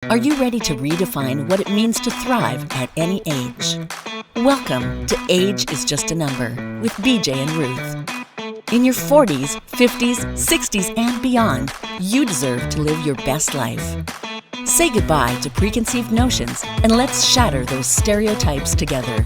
Are you ready to redefine what it means to thrive at any age? Welcome to Age is Just a Number with BJ and Ruth. In your 40s, 50s, 60s, and beyond, you deserve to live your best life. Say goodbye to preconceived notions and let's shatter those stereotypes together.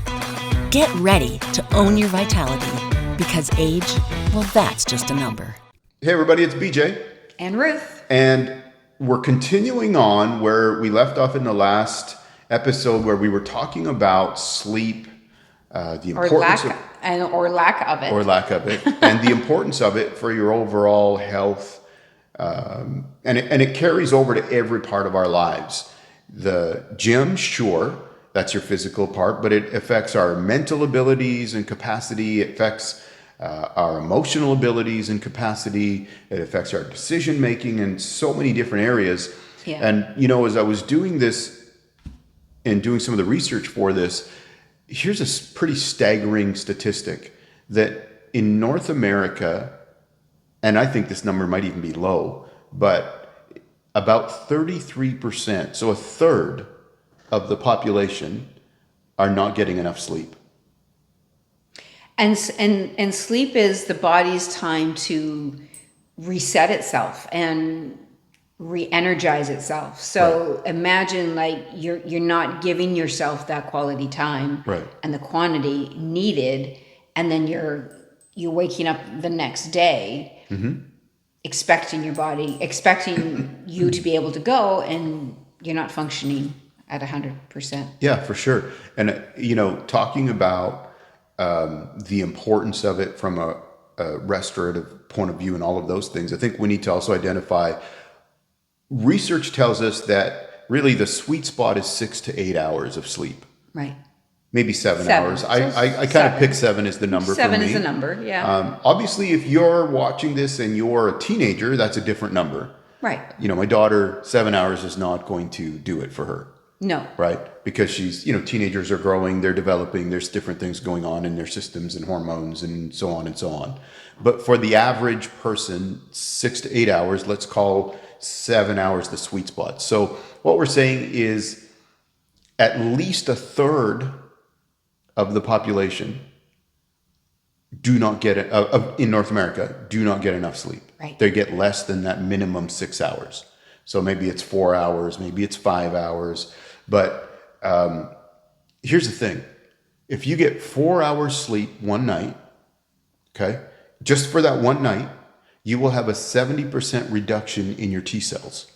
Get ready to own your vitality because age, well, that's just a number. Hey everybody, it's BJ. And Ruth. And we're continuing on where we left off in the last episode where we were talking about sleep, the importance or lack of it. And the importance of it for your overall health. And it carries over to every part of our lives. The gym, sure, that's your physical part, but it affects our mental abilities and capacity. It affects our emotional abilities and capacity. It affects our decision making in so many different areas. Yeah. And, you know, as I was doing this and doing some of the research for this, here's a pretty staggering statistic that in North America, and I think this number might even be low, but about 33%, so a third of the population are not getting enough sleep. And sleep is the body's time to reset itself and re-energize itself. So right. Imagine like you're not giving yourself that quality time right. and the quantity needed, and then you're waking up the next day mm-hmm. expecting you to be able to go, and you're not functioning at 100%. Yeah, for sure. And you know, talking about the importance of it from a restorative point of view and all of those things, I think we need to also identify, research tells us that really the sweet spot is 6 to 8 hours of sleep. Right. Maybe 7 hours. So I kind of pick 7 as the number 7 for me. is the number, yeah. Obviously, if you're watching this and you're a teenager, that's a different number. Right. You know, my daughter, 7 hours is not going to do it for her. No. Right? Because she's, you know, teenagers are growing, they're developing, there's different things going on in their systems and hormones and so on and so on. But for the average person, 6 to 8 hours, let's call 7 hours the sweet spot. So what we're saying is at least a third of the population do not get it, in North America, do not get enough sleep. Right. They get less than that minimum 6 hours. So maybe it's 4 hours, maybe it's 5 hours. But here's the thing. If you get 4 hours sleep one night, okay, just for that one night, you will have a 70% reduction in your T cells,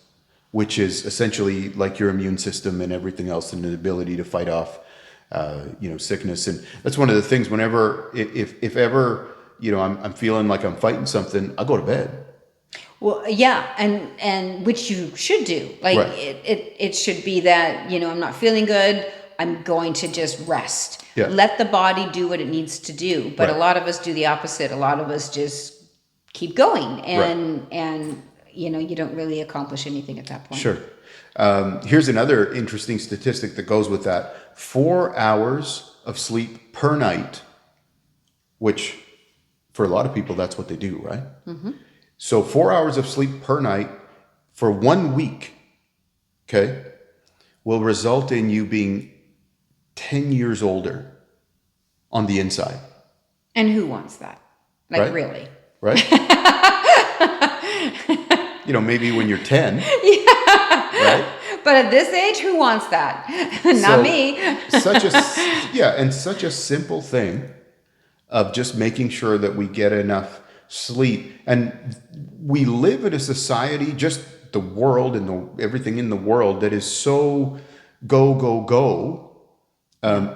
which is essentially like your immune system and everything else and the ability to fight off, sickness. And that's one of the things whenever, if ever, you know, I'm feeling like I'm fighting something, I go to bed. Well, yeah, and which you should do. Like right. it should be that, you know, I'm not feeling good, I'm going to just rest. Yeah. Let the body do what it needs to do. But right. a lot of us do the opposite. A lot of us just keep going, and you know, you don't really accomplish anything at that point. Sure. Here's another interesting statistic that goes with that. 4 hours of sleep per night, which for a lot of people, that's what they do, right? Mm-hmm. So 4 hours of sleep per night for 1 week, okay, will result in you being 10 years older on the inside. And who wants that? Like, right? Really? Right? You know, maybe when you're 10. Yeah. Right? But at this age, who wants that? Not me. Such a simple thing of just making sure that we get enough sleep. And we live in a society, just the world and everything in the world that is so go.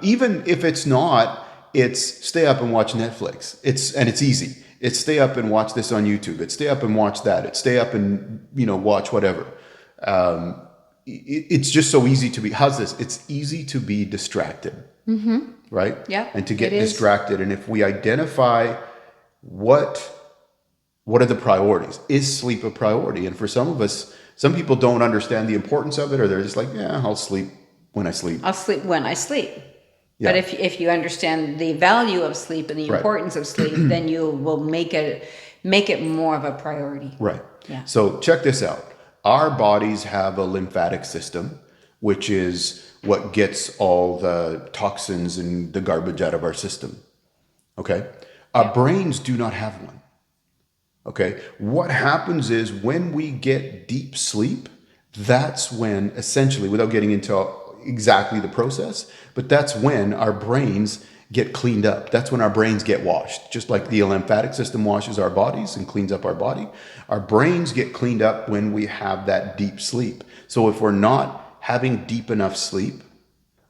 Even if it's not, it's stay up and watch Netflix. It's easy. It's stay up and watch this on YouTube. It's stay up and watch that. It's stay up and, you know, watch whatever. It's just so easy to be, how's this? It's easy to be distracted, mm-hmm. right? Yeah. And to get distracted. And if we identify what are the priorities? Is sleep a priority? And for some of us, some people don't understand the importance of it, or they're just like, yeah, I'll sleep when I sleep. I'll sleep when I sleep. Yeah. But if you understand the value of sleep and the importance of sleep, then you will make it more of a priority. Right. Yeah. So check this out. our bodies have a lymphatic system, which is what gets all the toxins and the garbage out of our system. Okay. Our brains do not have one. Okay. What happens is when we get deep sleep, that's when essentially, without getting into exactly the process, but that's when our brains get cleaned up. That's when our brains get washed. Just like the lymphatic system washes our bodies and cleans up our body, our brains get cleaned up when we have that deep sleep. So if we're not having deep enough sleep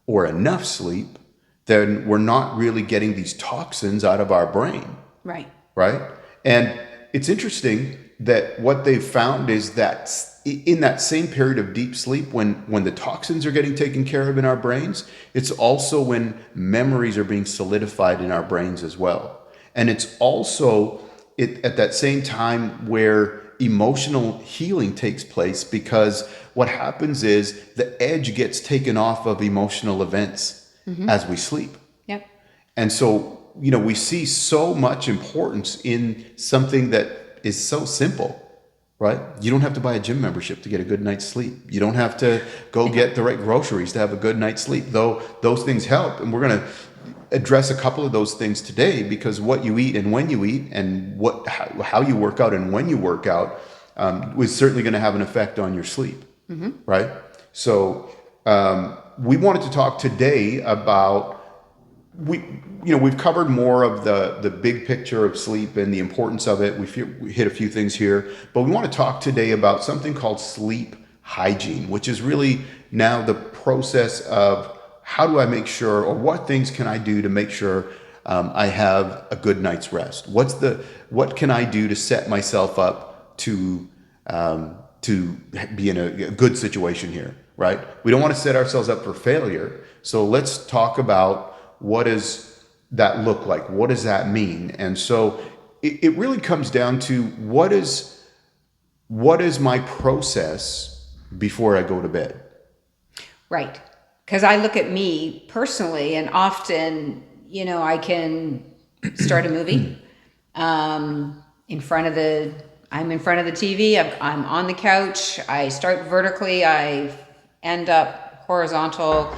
or enough sleep, then we're not really getting these toxins out of our brain. Right. Right? And it's interesting that what they've found is that in that same period of deep sleep, when the toxins are getting taken care of in our brains, it's also when memories are being solidified in our brains as well. And it's also at that same time where emotional healing takes place, because what happens is the edge gets taken off of emotional events as we sleep. Yep. And so, we see so much importance in something that is so simple, right? You don't have to buy a gym membership to get a good night's sleep. You don't have to go get the right groceries to have a good night's sleep, though those things help. And we're going to address a couple of those things today, because what you eat and when you eat, and how you work out and when you work out was certainly going to have an effect on your sleep, right? So we wanted to talk today about, we've covered more of the big picture of sleep and the importance of it. We hit a few things here, but we want to talk today about something called sleep hygiene, which is really now the process of how do I make sure, or what things can I do to make sure I have a good night's rest? What can I do to set myself up to be in a good situation here, right? We don't want to set ourselves up for failure. So let's talk about, what does that look like? What does that mean? And so it really comes down to what is my process before I go to bed? Right. Because I look at me personally, and often, I can start a movie I'm in front of the TV. I'm on the couch. I start vertically. I end up horizontal.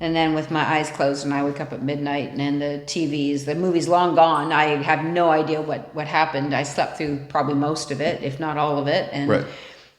And then with my eyes closed, and I wake up at midnight, and then the movie's long gone. I have no idea what happened. I slept through probably most of it, if not all of it. And right.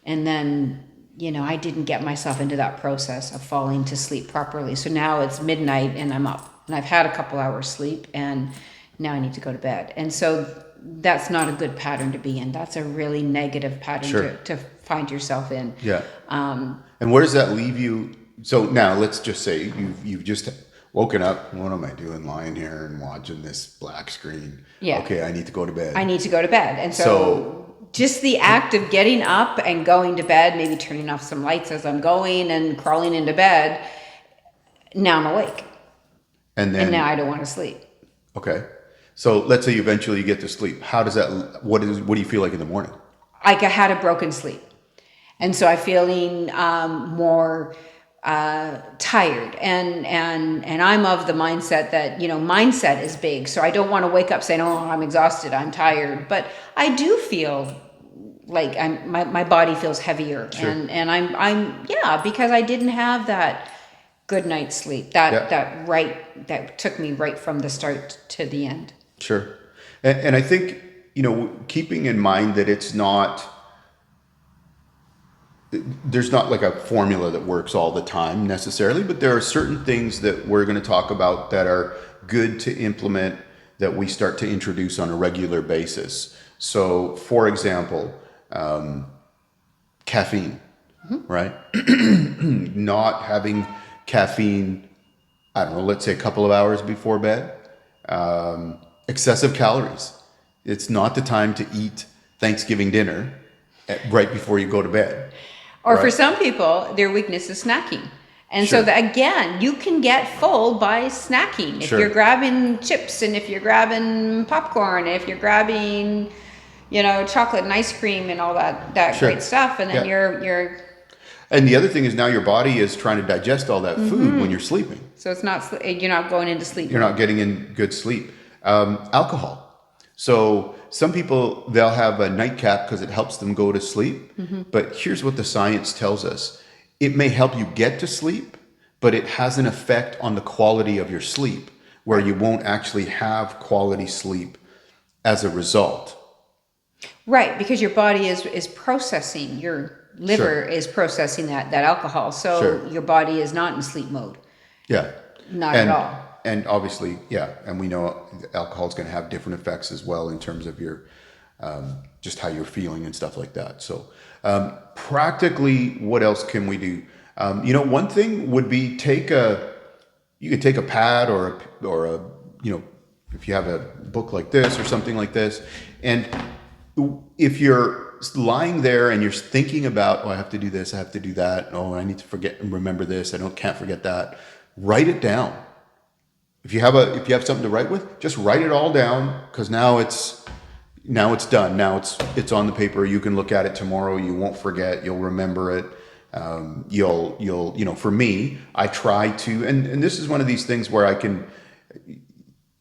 And then, I didn't get myself into that process of falling to sleep properly. So now it's midnight and I'm up, and I've had a couple hours sleep, and now I need to go to bed. And so that's not a good pattern to be in. That's a really negative pattern to find yourself in. Yeah. And where does that leave you? So now let's just say you've just woken up. What am I doing lying here and watching this black screen? Yeah. Okay, I need to go to bed. And so just the act of getting up and going to bed, maybe turning off some lights as I'm going and crawling into bed, now I'm awake. And now I don't want to sleep. Okay. So let's say eventually you get to sleep. How does that, what do you feel like in the morning? Like I had a broken sleep. And so I'm feeling more tired, and I'm of the mindset that, mindset is big. So I don't want to wake up saying, oh, I'm exhausted, I'm tired, but I do feel like my body feels heavier. Sure. and I'm because I didn't have that good night's sleep that took me right from the start to the end. Sure. And I think, keeping in mind that there's not like a formula that works all the time necessarily, but there are certain things that we're going to talk about that are good to implement, that we start to introduce on a regular basis. So, for example, caffeine, right? Not having caffeine, I don't know, let's say a couple of hours before bed. Excessive calories. It's not the time to eat Thanksgiving dinner right before you go to bed. Or right? For some people, their weakness is snacking. And so again, you can get full by snacking. If you're grabbing chips, and if you're grabbing popcorn, and if you're grabbing, chocolate and ice cream and all that great stuff, and then you're. And the other thing is, now your body is trying to digest all that food when you're sleeping. So you're not going into sleep. You're not getting in good sleep. Alcohol. So some people, they'll have a nightcap because it helps them go to sleep. But here's what the science tells us. It may help you get to sleep, but it has an effect on the quality of your sleep where you won't actually have quality sleep as a result. Right, because your body is processing, your liver is processing that alcohol. So your body is not in sleep mode. Yeah. Not at all. And obviously, yeah, and we know alcohol is going to have different effects as well in terms of your just how you're feeling and stuff like that. So practically, what else can we do? One thing would be you could take a pad or a if you have a book like this or something like this, and if you're lying there and you're thinking about, oh, I have to do this, I have to do that, oh, I need to forget and remember this, can't forget that, write it down. If you have something to write with, just write it all down, because now it's done. Now it's on the paper. You can look at it tomorrow. You won't forget. You'll remember it. For me, I try to, and this is one of these things where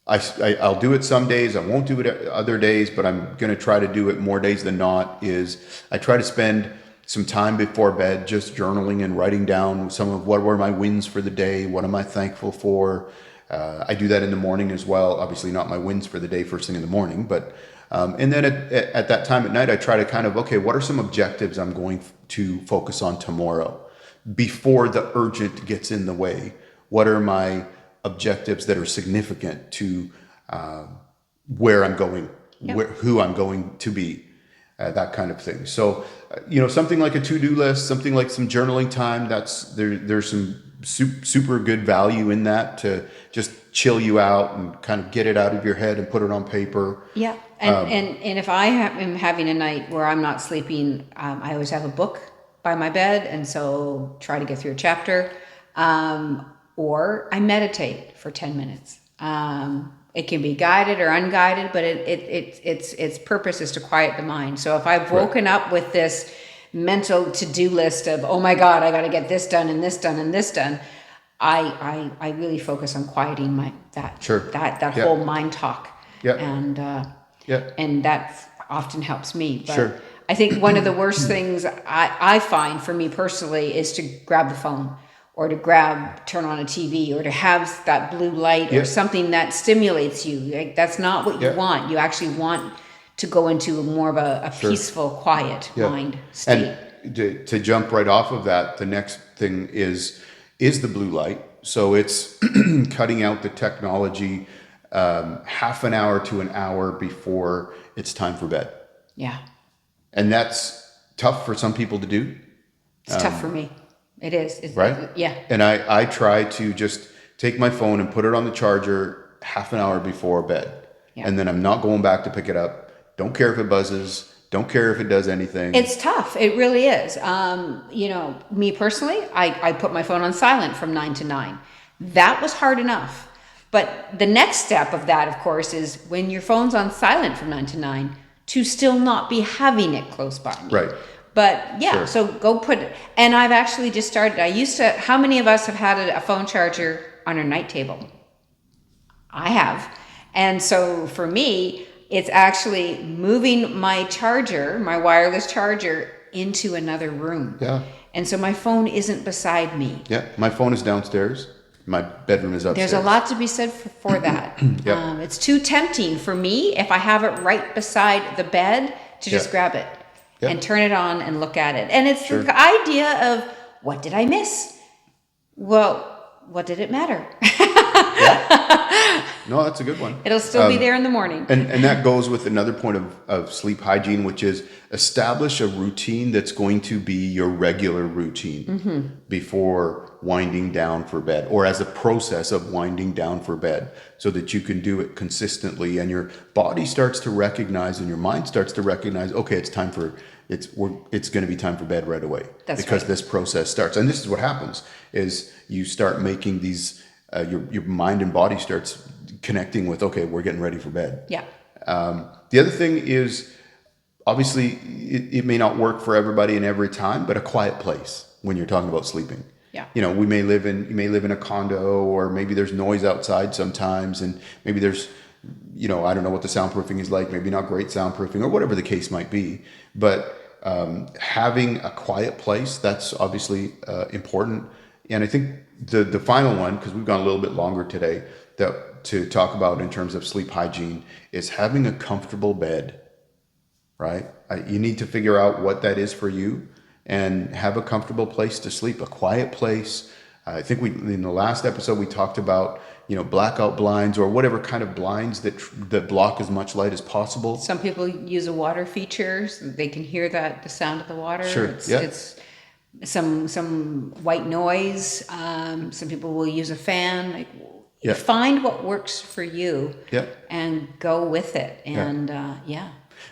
I'll do it some days. I won't do it other days, but I'm going to try to do it more days than not. I try to spend some time before bed just journaling and writing down some of what were my wins for the day. What am I thankful for? I do that in the morning as well. Obviously not my wins for the day first thing in the morning, but and then at that time at night, I try to kind of, okay, what are some objectives I'm going to focus on tomorrow before the urgent gets in the way? What are my objectives that are significant to where I'm going, who I'm going to be, that kind of thing. So, something like a to-do list, something like some journaling time, there's some super good value in that to just chill you out and kind of get it out of your head and put it on paper. Yeah. And if I am having a night where I'm not sleeping, I always have a book by my bed. And so try to get through a chapter, or I meditate for 10 minutes. It can be guided or unguided, but its purpose is to quiet the mind. So if I've woken up with this mental to-do list of, oh my God, I got to get this done and this done and this done, I really focus on quieting that whole mind talk. And that often helps me. But I think one of the worst things I find for me personally is to grab the phone, or to turn on a TV, or to have that blue light or something that stimulates you. Like, that's not what you want. You actually want to go into more of a peaceful, quiet mind state. And to jump right off of that, the next thing is the blue light. So it's cutting out the technology half an hour to an hour before it's time for bed. Yeah. And that's tough for some people to do. It's tough for me. It is. Right? Yeah. And I try to just take my phone and put it on the charger half an hour before bed. Yeah. And then I'm not going back to pick it up. Don't care if it buzzes. Don't care if it does anything. It's tough. It really is. Me personally, I put my phone on silent from 9 to 9. That was hard enough. But the next step of that, of course, is when your phone's on silent from 9 to 9, to still not be having it close by me. Right. But yeah, so go put it. And I've actually just started. How many of us have had a phone charger on our night table? I have. And so for me, it's actually moving my charger, my wireless charger, into another room. Yeah. And so my phone isn't beside me. Yeah. My phone is downstairs. My bedroom is upstairs. There's a lot to be said for that. It's too tempting for me, if I have it right beside the bed, to just grab it and turn it on and look at it. And it's the idea of, what did I miss? Well, what did it matter? No, that's a good one. It'll still be there in the morning. And that goes with another point of sleep hygiene, which is establish a routine that's going to be your regular routine before winding down for bed, or as a process of winding down for bed, so that you can do it consistently and your body starts to recognize and your mind starts to recognize, okay, it's going to be time for bed right away. That's because this process starts. And this is what happens, is you start making these, your mind and body starts connecting with, okay, we're getting ready for bed. Yeah. The other thing is, obviously, it may not work for everybody and every time, but a quiet place when you're talking about sleeping. Yeah. You may live in a condo, or maybe there's noise outside sometimes, and maybe there's I don't know what the soundproofing is like, maybe not great soundproofing or whatever the case might be, but having a quiet place, that's obviously important. And I think the final one, because we've gone a little bit longer today, that to talk about in terms of sleep hygiene is having a comfortable bed, right? You need to figure out what that is for you and have a comfortable place to sleep, a quiet place. I think in the last episode, we talked about, blackout blinds or whatever kind of blinds that block as much light as possible. Some people use a water feature so they can hear the sound of the water. Sure. It's some white noise. Some people will use a fan. Find what works for you and go with it. And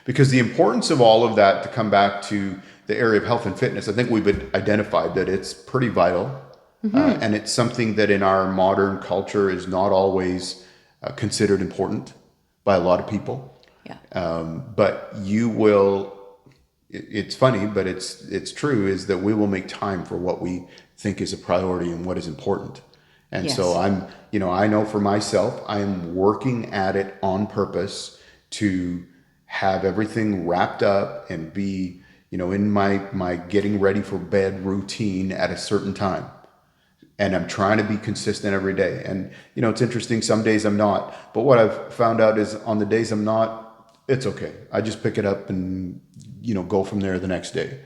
because the importance of all of that, to come back to the area of health and fitness, I think we've identified that it's pretty vital. And it's something that in our modern culture is not always considered important by a lot of people. But you will, it's funny, but it's true, is that we will make time for what we think is a priority and what is important. And so I know for myself, I am working at it on purpose to have everything wrapped up and be, in my getting ready for bed routine at a certain time. And I'm trying to be consistent every day. And, it's interesting. Some days I'm not. But what I've found out is on the days I'm not, it's okay. I just pick it up and, go from there the next day.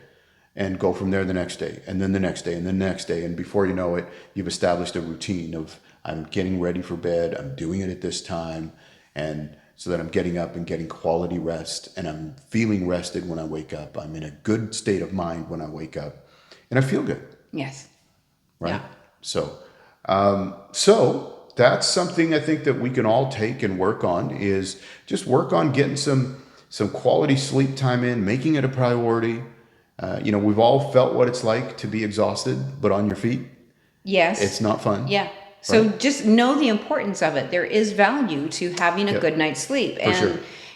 And go from there the next day. And then the next day and the next day. And before you know it, you've established a routine of I'm getting ready for bed. I'm doing it at this time. And so that I'm getting up and getting quality rest. And I'm feeling rested when I wake up. I'm in a good state of mind when I wake up. And I feel good. Yes. Right? Yeah. So that's something I think that we can all take and work on, is just work on getting some quality sleep time in, making it a priority. We've all felt what it's like to be exhausted, but on your feet. Yes. It's not fun. Yeah. So right? Just know the importance of it. There is value to having a good night's sleep.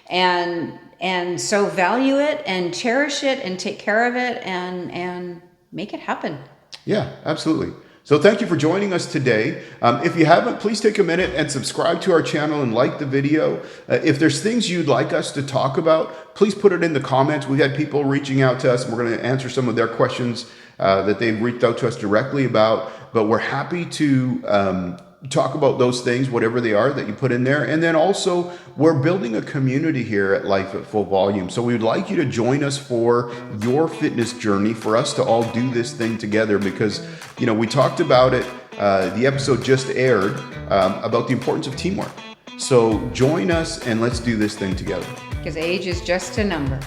And so value it and cherish it and take care of it and make it happen. Yeah, absolutely. So thank you for joining us today. If you haven't, please take a minute and subscribe to our channel and like the video. If there's things you'd like us to talk about, please put it in the comments. We've had people reaching out to us, and we're going to answer some of their questions that they've reached out to us directly about. But we're happy to talk about those things, whatever they are that you put in there. And then also, we're building a community here at Life at Full Volume. So we would like you to join us for your fitness journey, for us to all do this thing together, because, we talked about it, the episode just aired, about the importance of teamwork. So join us and let's do this thing together. Because age is just a number.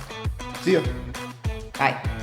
See ya. Bye.